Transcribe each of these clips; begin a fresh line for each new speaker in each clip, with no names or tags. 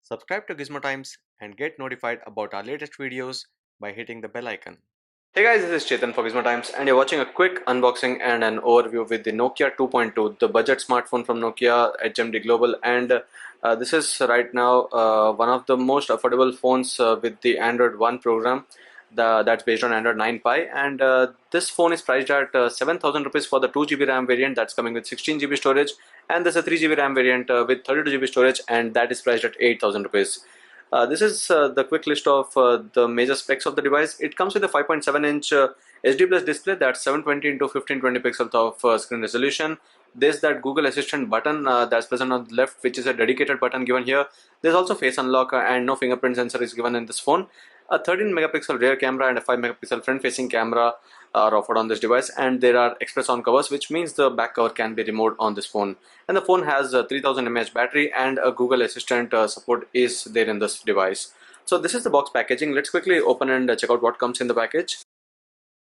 Subscribe to Gizmo Times and get notified about our latest videos by hitting the bell icon. Hey guys, this is Chetan for Gizmo Times and you're watching a quick unboxing and an overview with the Nokia 2.2, the budget smartphone from Nokia HMD Global, and this is right now one of the most affordable phones with the Android One program that's based on Android 9 Pie, and this phone is priced at 7,000 rupees for the 2 GB RAM variant that's coming with 16 GB storage, and there's a 3 GB RAM variant with 32 GB storage, and that is priced at 8,000 rupees. This is the quick list of the major specs of the device. It comes with a 5.7-inch HD plus display that's 720 into 1520 pixels of screen resolution. There's that Google Assistant button that's present on the left, which is a dedicated button given here. There's also face unlock and no fingerprint sensor is given in this phone. A 13 megapixel rear camera and a 5 megapixel front facing camera are offered on this device, and there are express on covers, which means the back cover can be removed on this phone. And the phone has a 3000 mAh battery, and a Google Assistant support is there in this device. So this is the box packaging. Let's quickly open and check out what comes in the package.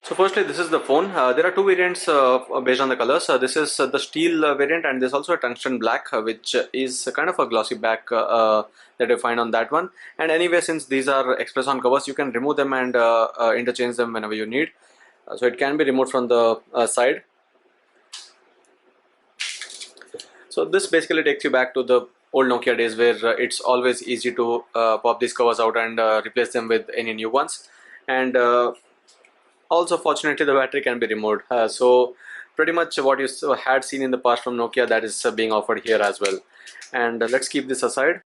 So firstly, this is the phone. There are two variants based on the colors. This is the steel variant, and there's also a tungsten black, which is kind of a glossy black that you find on that one. And anyway, since these are express on covers, you can remove them and interchange them whenever you need. So it can be removed from the side. So this basically takes you back to the old Nokia days, where it's always easy to pop these covers out and replace them with any new ones. And also, fortunately, the battery can be removed. So pretty much what you had seen in the past from Nokia, that is being offered here as well. And let's keep this aside.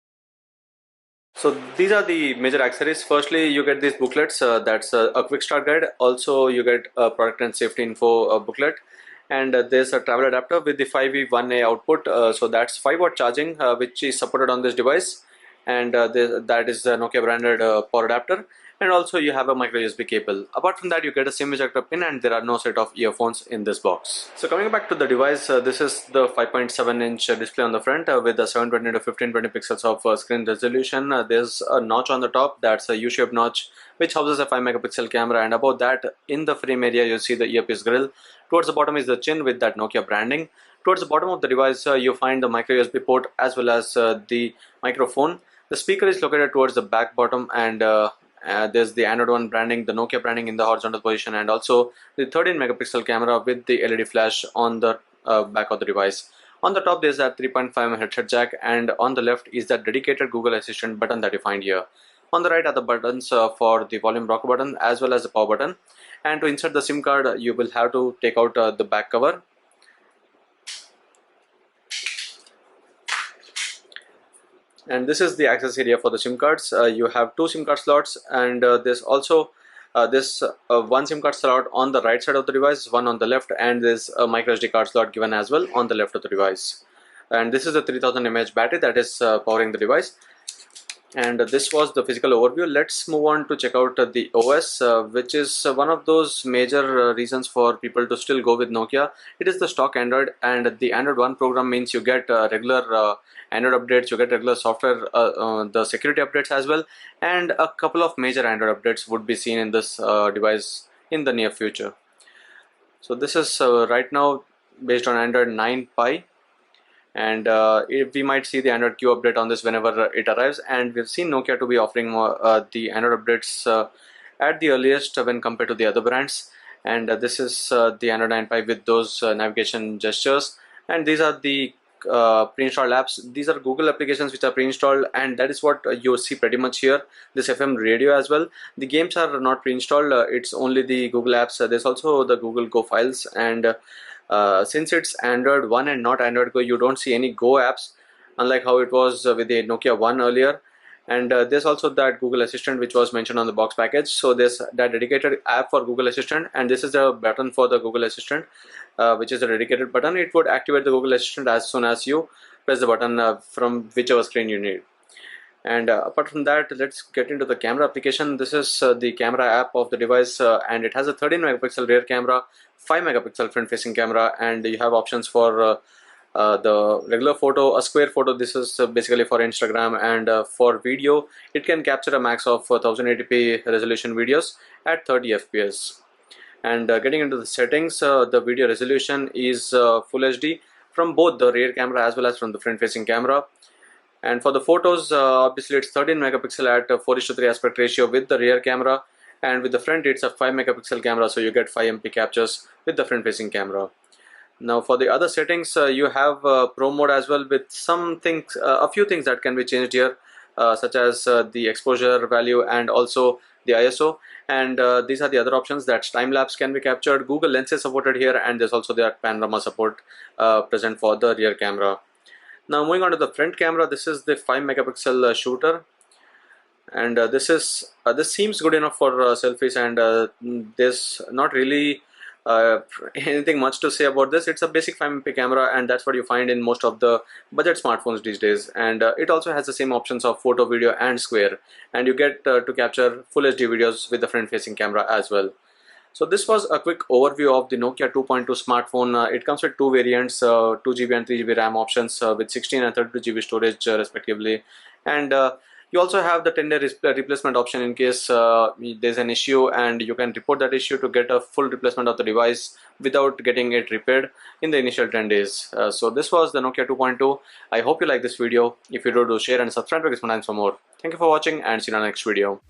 So these are the major accessories. Firstly, you get these booklets. That's a quick start guide. Also, you get a product and safety info booklet. And there's a travel adapter with the 5V1A output. So that's 5 watt charging, which is supported on this device. And that is a Nokia branded power adapter. And also you have a micro USB cable. Apart from that, you get a SIM ejector pin, and there are no set of earphones in this box. So coming back to the device, this is the 5.7-inch display on the front with the 720 to 1520 pixels of screen resolution. There's a notch on the top, that's a U-shaped notch, which houses a 5 megapixel camera, and above that, in the frame area, you see the earpiece grill. Towards the bottom is the chin with that Nokia branding. Towards the bottom of the device, you find the micro USB port as well as the microphone. The speaker is located towards the back bottom, and there's the Android One branding, the Nokia branding in the horizontal position, and also the 13 megapixel camera with the LED flash on the back of the device. On the top, there's that 3.5mm headset jack, and on the left is that dedicated Google Assistant button that you find here. On the right are the buttons for the volume rocker button as well as the power button. And to insert the SIM card, you will have to take out the back cover. And this is the access area for the SIM cards. You have two SIM card slots, and there's also this one SIM card slot on the right side of the device, one on the left, and there's a micro SD card slot given as well on the left of the device. And this is a 3000 mAh battery that is powering the device. And this was the physical overview. Let's move on to check out the OS, which is one of those major reasons for people to still go with Nokia. It is the stock Android, and the Android One program means you get regular Android updates, you get regular software, the security updates as well, and a couple of major Android updates would be seen in this device in the near future. So this is right now based on Android 9 Pie. And we might see the Android Q update on this whenever it arrives, and we've seen Nokia to be offering the Android updates at the earliest when compared to the other brands. And this is the Android 9 Pie with those navigation gestures, and these are the pre-installed apps. These are Google applications which are pre-installed, and that is what you see pretty much here. This FM radio as well. The games are not pre-installed, it's only the Google apps. There's also the Google Go files, and since it's Android One and not Android Go, you don't see any Go apps, unlike how it was with the Nokia One earlier. And there's also that Google Assistant which was mentioned on the box package. So there's that dedicated app for Google Assistant, and this is the button for the Google Assistant, which is a dedicated button. It would activate the Google Assistant as soon as you press the button from whichever screen you need. And apart from that, let's get into the camera application. This is the camera app of the device, and it has a 13 megapixel rear camera, 5 megapixel front facing camera, and you have options for the regular photo, a square photo. This is basically for Instagram, and for video it can capture a max of 1080p resolution videos at 30 fps. And getting into the settings, the video resolution is full HD from both the rear camera as well as from the front facing camera. And for the photos, obviously it's 13 megapixel at 4:3 aspect ratio with the rear camera, and with the front it's a 5 megapixel camera, so you get 5 MP captures with the front facing camera. Now for the other settings, you have Pro mode as well, with some things, a few things that can be changed here, such as the exposure value and also the ISO. And these are the other options. That time lapse can be captured. Google Lens is supported here, and there's also the panorama support present for the rear camera. Now moving on to the front camera, this is the 5 megapixel shooter, and this seems good enough for selfies, and there's not really anything much to say about this. It's a basic 5 MP camera, and that's what you find in most of the budget smartphones these days. And it also has the same options of photo, video and square, and you get to capture full HD videos with the front facing camera as well. So this was a quick overview of the Nokia 2.2 smartphone. It comes with two variants, 2GB and 3GB RAM options with 16 and 32GB storage respectively. And you also have the 10-day replacement option in case there's an issue, and you can report that issue to get a full replacement of the device without getting it repaired in the initial 10 days. So this was the Nokia 2.2. I hope you like this video. If you do, share and subscribe to Gizmo for more. Thank you for watching, and see you in the next video.